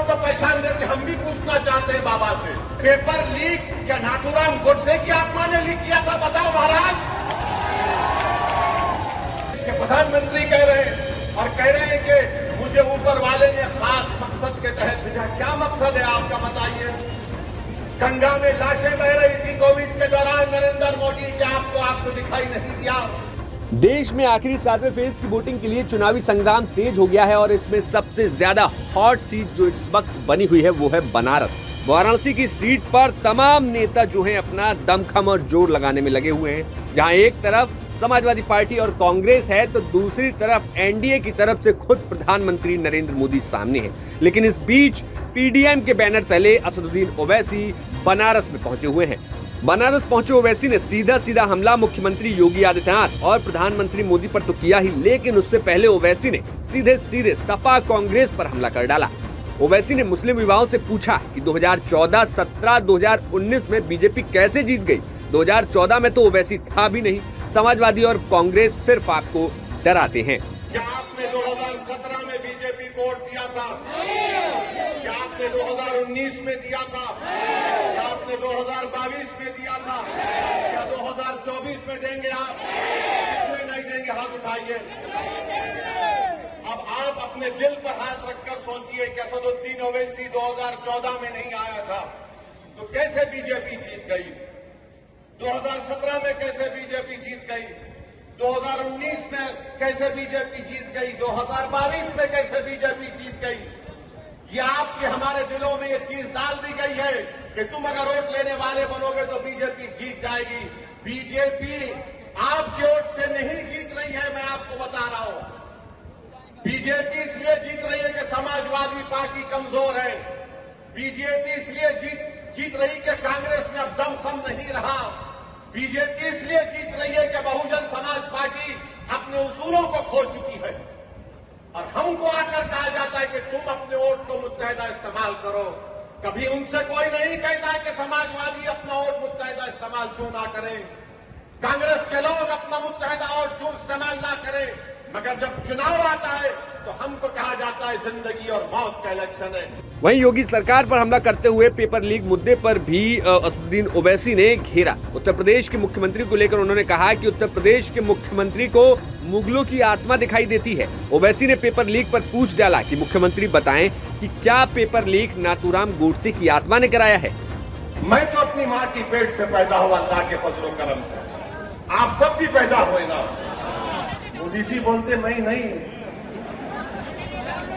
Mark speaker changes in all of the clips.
Speaker 1: को पहचान लेते हम भी पूछना चाहते हैं बाबा से, पेपर लीक क्या नाथूराम गोडसे की आत्मा ने लीक किया था? बताओ महाराज। इसके प्रधानमंत्री कह रहे हैं और कह रहे हैं कि मुझे ऊपर वाले ने खास मकसद के तहत भेजा। क्या मकसद है आपका बताइए? गंगा में लाशें बह रही थी कोविड के दौरान, नरेंद्र मोदी, क्या आपको दिखाई नहीं दिया?
Speaker 2: देश में आखिरी 7वें फेज की वोटिंग के लिए चुनावी संग्राम तेज हो गया है और इसमें सबसे ज्यादा हॉट सीट जो इस वक्त बनी हुई है वो है बनारस। वाराणसी की सीट पर तमाम नेता जो हैं अपना दमखम और जोर लगाने में लगे हुए हैं। जहां एक तरफ समाजवादी पार्टी और कांग्रेस है तो दूसरी तरफ एनडीए की तरफ से खुद प्रधानमंत्री नरेंद्र मोदी सामने है। लेकिन इस बीच पीडीएम के बैनर तले असदुद्दीन ओवैसी बनारस में पहुंचे हुए हैं। बनारस पहुंचे ओवैसी ने सीधा हमला मुख्यमंत्री योगी आदित्यनाथ और प्रधानमंत्री मोदी पर तो किया ही, लेकिन उससे पहले ओवैसी ने सीधे सपा कांग्रेस पर हमला कर डाला। ओवैसी ने मुस्लिम युवाओं से पूछा कि 2014, 17, 2019 में बीजेपी कैसे जीत गई? 2014 में तो ओवैसी था भी नहीं। समाजवादी और कांग्रेस सिर्फ आपको डराते हैं।
Speaker 1: क्या आपने 2017 में बीजेपी को वोट दिया था? क्या आपने 2019 में दिया था? क्या आपने 2022 में दिया था? क्या 2024 में देंगे आप? कितने नहीं देंगे? हाथ उठाइए। अब आप अपने दिल पर हाथ रखकर सोचिए कि असदुद्दीन ओवैसी 2014 में नहीं आया था तो कैसे बीजेपी जीत गई? 2017 में कैसे बीजेपी जीत गई? 2019 में कैसे बीजेपी जीत गई? 2022 में कैसे बीजेपी जीत गई? ये आपके हमारे दिलों में ये चीज डाल दी गई है कि तुम अगर वोट लेने वाले बनोगे तो बीजेपी जीत जाएगी। बीजेपी आपके वोट से नहीं जीत रही है, मैं आपको बता रहा हूं। बीजेपी इसलिए जीत रही है कि समाजवादी पार्टी कमजोर है। बीजेपी इसलिए जीत रही कि कांग्रेस में अब दमखम नहीं रहा। बीजेपी इसलिए जीत रही है कि बहुजन समाज पार्टी अपने उसूलों को खो चुकी है और हमको आकर कहा जाता है कि तुम अपने वोट को मुत्तहिदा इस्तेमाल करो। कभी उनसे कोई नहीं कहता है कि समाजवादी अपना वोट मुत्तहिदा इस्तेमाल क्यों ना करें, कांग्रेस के लोग अपना मुत्तहिदा वोट क्यों इस्तेमाल ना करें, मगर जब चुनाव आता है तो हमको कहा जाता है जिंदगी और मौत का इलेक्शन है।
Speaker 2: वहीं योगी सरकार पर हमला करते हुए पेपर लीक मुद्दे पर भी असदुद्दीन ओवैसी ने घेरा। उत्तर प्रदेश के मुख्यमंत्री को लेकर उन्होंने कहा कि उत्तर प्रदेश के मुख्यमंत्री को मुगलों की आत्मा दिखाई देती है। ओवैसी ने पेपर लीक पर पूछ डाला कि मुख्यमंत्री बताएं कि क्या पेपर लीक नाथूराम गोडसे की आत्मा ने कराया है?
Speaker 1: मैं तो अपनी माँ की पेट से पैदा हुआ अल्लाह के फजलो करम से, आप सब भी पैदा हुए ना। मोदी जी बोलते मैं नहीं,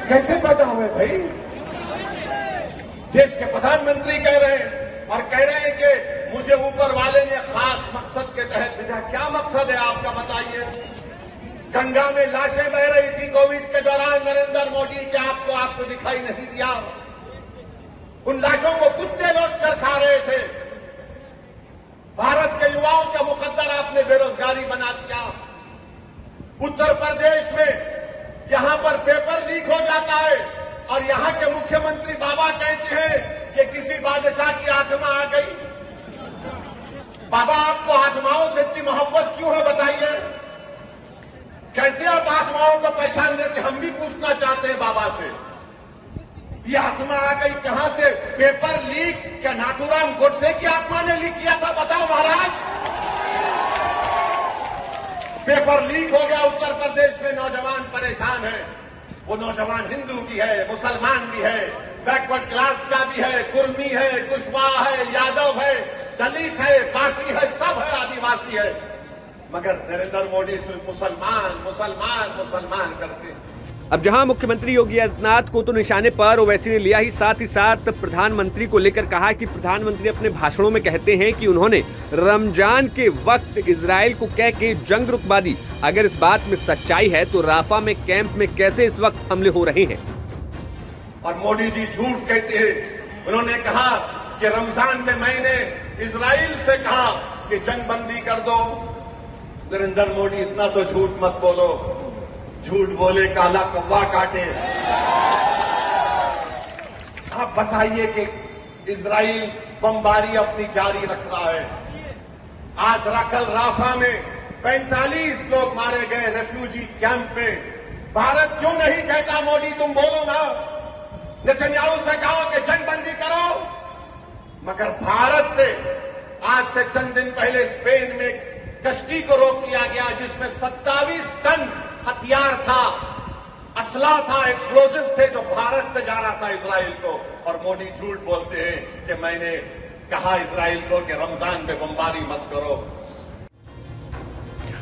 Speaker 1: कैसे पैदा हुए भाई? देश के प्रधानमंत्री कह रहे हैं और कह रहे हैं कि मुझे ऊपर वाले ने खास मकसद के तहत भेजा। क्या मकसद है आपका बताइए? गंगा में लाशें बह रही थी कोविड के दौरान, नरेंद्र मोदी, क्या आपको दिखाई नहीं दिया? उन लाशों को कुत्ते नोच कर खा रहे थे। भारत के युवाओं का मुकद्दर आपने बेरोजगारी बना दिया। उत्तर प्रदेश में यहां पर पेपर लीक हो जाता है और यहां के मुख्यमंत्री बाबा कहते हैं कि किसी बादशाह की आत्मा आ गई। बाबा, आपको आत्माओं से इतनी मोहब्बत क्यों है बताइए? कैसे आप आत्माओं को पहचान लेते? हम भी पूछना चाहते हैं बाबा से। ये आत्मा आ गई कहां से? पेपर लीक क्या नाथूराम गोडसे की आत्मा ने लीक किया था? बताओ महाराज। पेपर लीक हो गया, उत्तर प्रदेश में नौजवान परेशान है। वो नौजवान हिंदू भी है, मुसलमान भी है, बैकवर्ड क्लास का भी है, कुर्मी है, कुशवाहा है, यादव है, दलित है, पासी है, सब है, आदिवासी है, मगर नरेंद्र मोदी सिर्फ मुसलमान करते हैं।
Speaker 2: अब जहां मुख्यमंत्री योगी आदित्यनाथ को तो निशाने पर ओवैसी ने लिया ही, साथ ही साथ प्रधानमंत्री को लेकर कहा कि प्रधानमंत्री अपने भाषणों में कहते हैं कि उन्होंने रमजान के वक्त इजराइल को कह के जंग रुकवा दी। अगर इस बात में सच्चाई है तो राफा में कैंप में कैसे इस वक्त हमले हो रहे हैं?
Speaker 1: और मोदी जी झूठ कहते हैं। उन्होंने कहा कि रमजान में मैंने इजराइल से कहा कि जंग बंदी कर दो। नरेंद्र मोदी, इतना तो झूठ मत बोलो, झूठ बोले काला कौवा काटे। आप बताइए कि इजराइल बमबारी अपनी जारी रख रहा है। आज कल राफा में 45 लोग मारे गए रेफ्यूजी कैंप में। भारत क्यों नहीं कहता? मोदी तुम बोलो ना। नेतन्याहू से कहो कि जंगबंदी करो, मगर भारत से आज से चंद दिन पहले स्पेन में कश्ती को रोक लिया गया जिसमें 27 टन हथियार था, असला था, एक्सप्लोजिव थे जो भारत से जा रहा था इजराइल को। और मोदी झूठ बोलते हैं कि मैंने कहा इजराइल को कि रमजान में बमबारी मत करो।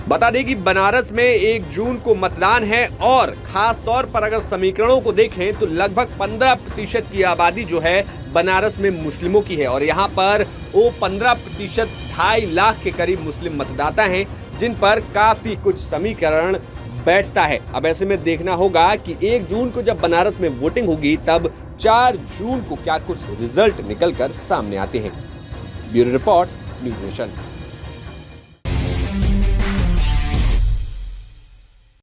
Speaker 2: बता दें कि बनारस में 1 जून को मतदान है और खास तौर पर अगर समीकरणों को देखें तो लगभग 15% की आबादी जो है बनारस में मुस्लिमों की है और यहाँ पर वो 15% 2.5 लाख के करीब मुस्लिम मतदाता हैं जिन पर काफी कुछ समीकरण बैठता है। अब ऐसे में देखना होगा कि 1 जून को जब बनारस में वोटिंग होगी तब 4 जून को क्या कुछ रिजल्ट निकलकर सामने आते हैं। Bureau report, news nation.